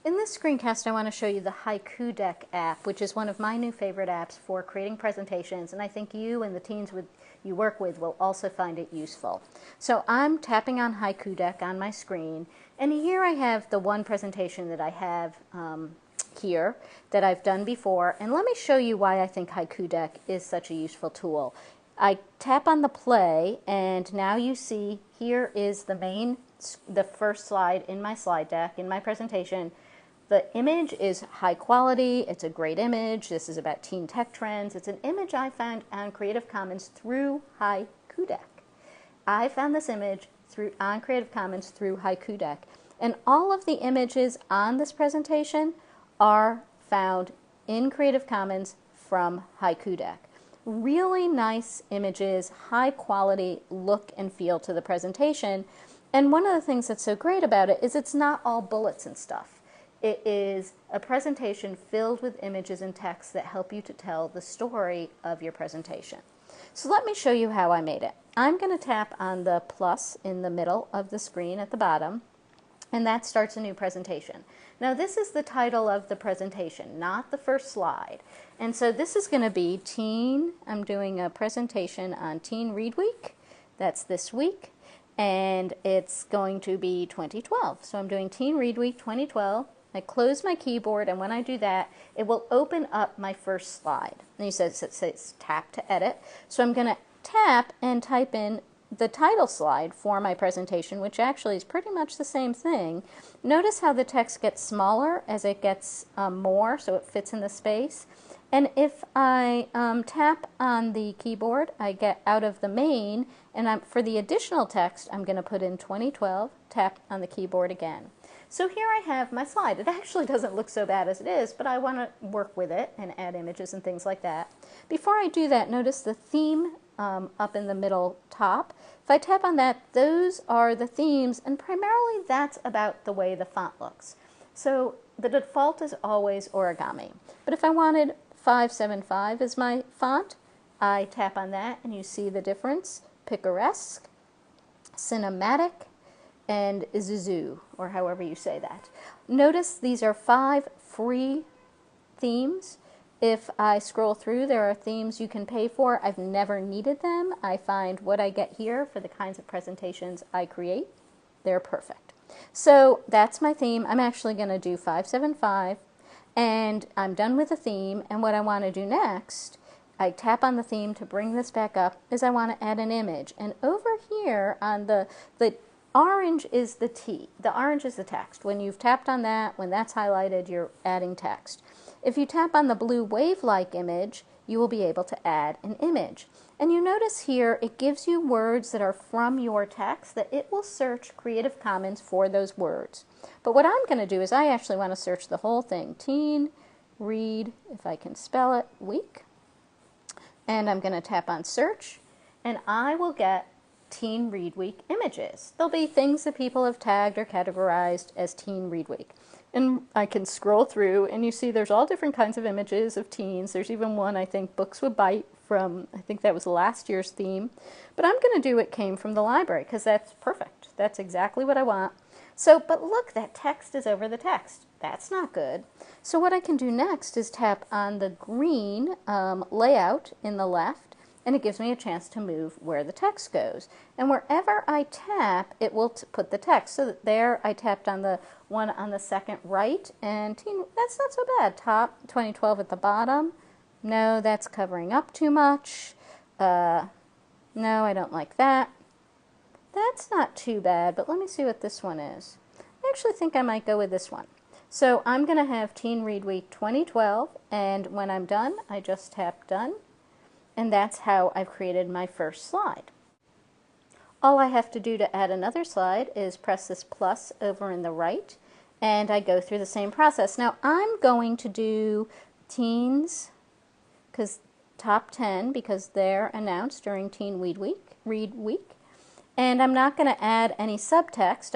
In this screencast, I want to show you the Haiku Deck app, which is one of my new favorite apps for creating presentations, and I think you and the teens you work with will also find it useful. So I'm tapping on Haiku Deck on my screen, and here I have the one presentation that I have here that I've done before, and let me show you why I think Haiku Deck is such a useful tool. I tap on the play, and now you see here is the first slide in my slide deck, in my presentation. The image is high quality, it's a great image, this is about teen tech trends. It's an image I found on Creative Commons through Haiku Deck. I found this image on Creative Commons through Haiku Deck, and all of the images on this presentation are found in Creative Commons from Haiku Deck. Really nice images, high quality look and feel to the presentation, and one of the things that's so great about it is it's not all bullets and stuff. It is a presentation filled with images and text that help you to tell the story of your presentation. So let me show you how I made it. I'm going to tap on the plus in the middle of the screen at the bottom, and that starts a new presentation. Now this is the title of the presentation, not the first slide. And so this is going to be I'm doing a presentation on Teen Read Week. That's this week. And it's going to be 2012. So I'm doing Teen Read Week 2012. I close my keyboard, and when I do that, it will open up my first slide. And it says tap to edit. So I'm going to tap and type in the title slide for my presentation, which actually is pretty much the same thing. Notice how the text gets smaller as it gets more, so it fits in the space. And if I tap on the keyboard, I get out of the main, and for the additional text, I'm going to put in 2012, tap on the keyboard again. So here I have my slide. It actually doesn't look so bad as it is, but I want to work with it and add images and things like that. Before I do that, notice the theme up in the middle top. If I tap on that, those are the themes, and primarily that's about the way the font looks. So the default is always origami. But if I wanted 575 as my font, I tap on that, and you see the difference. Picaresque, cinematic, and Zuzu, or however you say that. Notice these are 5 free themes. If I scroll through, there are themes you can pay for. I've never needed them. I find what I get here for the kinds of presentations I create, they're perfect. So that's my theme. I'm actually going to do 575, and I'm done with the theme, and what I want to do next, I tap on the theme to bring this back up, is I want to add an image. And over here on the orange is the orange is the text. When you've tapped on that, when that's highlighted, you're adding text. If you tap on the blue wave-like image, you will be able to add an image. And you notice here, it gives you words that are from your text that it will search Creative Commons for those words. But what I'm going to do is I actually want to search the whole thing. Teen Read, if I can spell it, week. And I'm going to tap on search, and I will get Teen Read Week images. There'll be things that people have tagged or categorized as Teen Read Week. And I can scroll through, and you see there's all different kinds of images of teens. There's even one, I think, Books Would Bite from, I think that was last year's theme. But I'm going to do It Came from the Library, because that's perfect. That's exactly what I want. So, but look, that text is over the text. That's not good. So what I can do next is tap on the green layout in the left, and it gives me a chance to move where the text goes. And wherever I tap, it will put the text. So that there, I tapped on the one on the second right, and that's not so bad. Top 2012 at the bottom. No, that's covering up too much. No, I don't like that. That's not too bad, but let me see what this one is. I actually think I might go with this one. So I'm going to have Teen Read Week 2012, and when I'm done, I just tap Done. And that's how I've created my first slide. All I have to do to add another slide is press this plus over in the right, and I go through the same process. Now I'm going to do teens, because top 10, because they're announced during Teen Read Week. And I'm not going to add any subtext,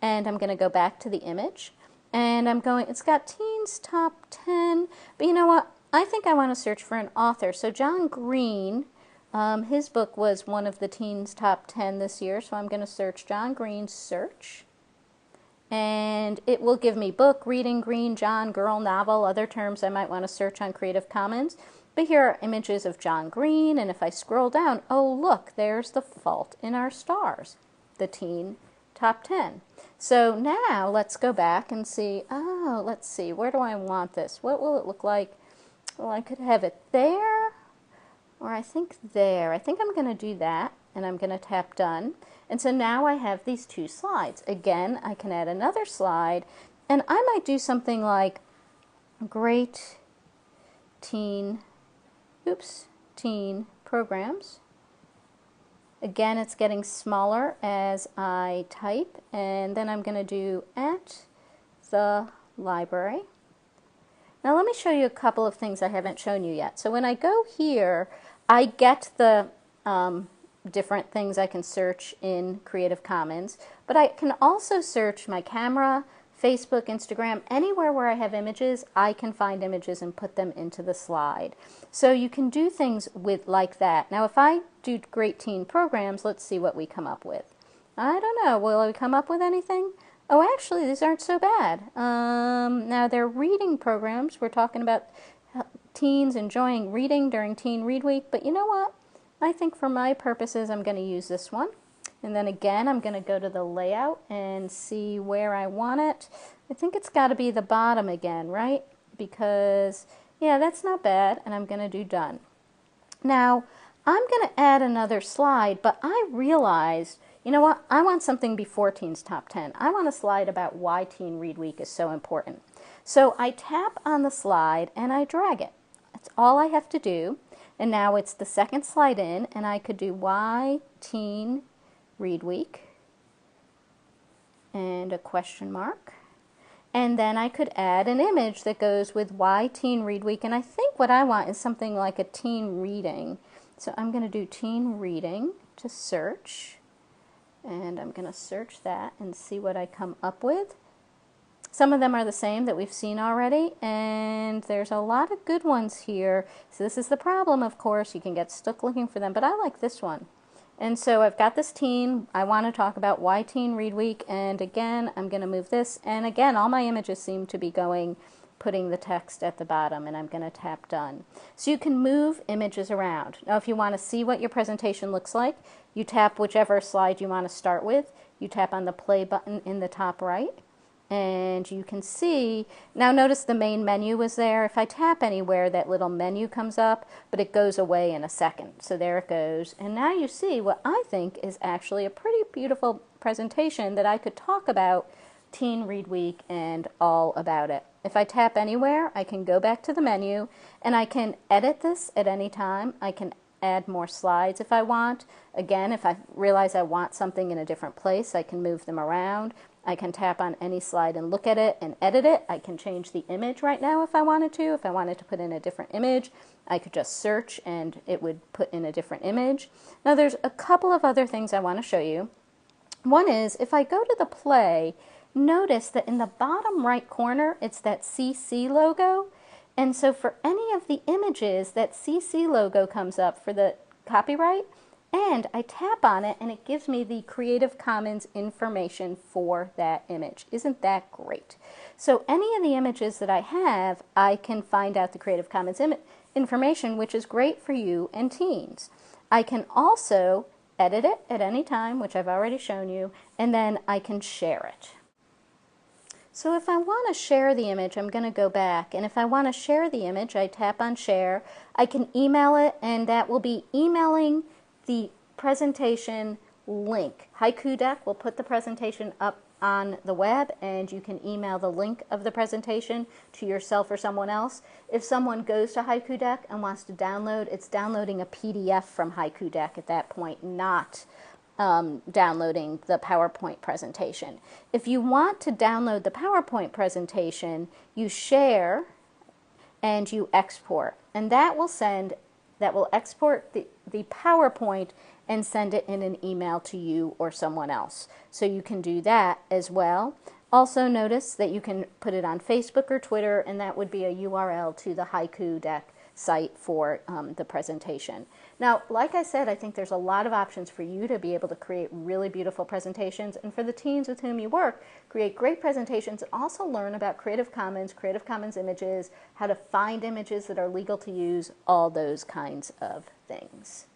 and I'm going to go back to the image. And it's got teens top 10, but you know what? I think I want to search for an author. So John Green, his book was one of the teens top 10 this year, so I'm going to search John Green's search. and it will give me book, reading, green, John, girl, novel, other terms I might want to search on Creative Commons. But here are images of John Green, and if I scroll down, oh look, there's The Fault in Our Stars, the teen top 10. So now let's go back and see, oh, let's see, where do I want this? What will it look like? Well, I could have it there, or I think there. I think I'm going to do that, and I'm going to tap done. And so now I have these two slides. Again, I can add another slide, and I might do something like great teen programs. Again, it's getting smaller as I type, and then I'm going to do at the library. Now let me show you a couple of things I haven't shown you yet. So when I go here, I get the different things I can search in Creative Commons, but I can also search my camera, Facebook, Instagram, anywhere where I have images, I can find images and put them into the slide. So you can do things with like that. Now if I do great teen programs, let's see what we come up with. I don't know, will we come up with anything? Oh, actually, these aren't so bad. Now they're reading programs. We're talking about teens enjoying reading during Teen Read Week, but you know what? I think for my purposes, I'm going to use this one. And then again, I'm going to go to the layout and see where I want it. I think it's got to be the bottom again, right? Because, yeah, that's not bad. And I'm going to do done. Now, I'm going to add another slide, but I realized, you know what? I want something before Teens Top 10. I want a slide about why Teen Read Week is so important. So I tap on the slide and I drag it. That's all I have to do. And now it's the second slide in, and I could do why Teen Read Week and a question mark, and then I could add an image that goes with why Teen Read Week, and I think what I want is something like a teen reading. So I'm going to do teen reading to search, and I'm going to search that and see what I come up with. Some of them are the same that we've seen already, and there's a lot of good ones here. So this is the problem, of course, you can get stuck looking for them, but I like this one. And so I've got this teen. I want to talk about why Teen Read Week, and again, I'm going to move this, and again, all my images seem to be going, putting the text at the bottom, and I'm going to tap done. So you can move images around. Now, if you want to see what your presentation looks like, you tap whichever slide you want to start with. You tap on the play button in the top right, and you can see, now notice the main menu was there. If I tap anywhere, that little menu comes up, but it goes away in a second. So there it goes. And now you see what I think is actually a pretty beautiful presentation that I could talk about Teen Read Week and all about it. If I tap anywhere, I can go back to the menu, and I can edit this at any time. I can add more slides if I want. Again, if I realize I want something in a different place, I can move them around. I can tap on any slide and look at it and edit it. I can change the image right now if I wanted to. If I wanted to put in a different image, I could just search and it would put in a different image. Now there's a couple of other things I want to show you. One is, if I go to the play, notice that in the bottom right corner, it's that CC logo. And so for any of the images, that CC logo comes up for the copyright. And I tap on it and it gives me the Creative Commons information for that image. Isn't that great? So any of the images that I have, I can find out the Creative Commons information, which is great for you and teens. I can also edit it at any time, which I've already shown you, and then I can share it. So if I want to share the image, I'm going to go back, and if I want to share the image, I tap on share. I can email it, and that will be emailing the presentation link. Haiku Deck will put the presentation up on the web, and you can email the link of the presentation to yourself or someone else. If someone goes to Haiku Deck and wants to download, it's downloading a PDF from Haiku Deck at that point, not downloading the PowerPoint presentation. If you want to download the PowerPoint presentation, you share and you export, and that will export the PowerPoint and send it in an email to you or someone else. So you can do that as well. Also notice that you can put it on Facebook or Twitter, and that would be a URL to the Haiku Deck site for the presentation. Now, like I said, I think there's a lot of options for you to be able to create really beautiful presentations, and for the teams with whom you work, create great presentations and also learn about Creative Commons images, how to find images that are legal to use, all those kinds of things.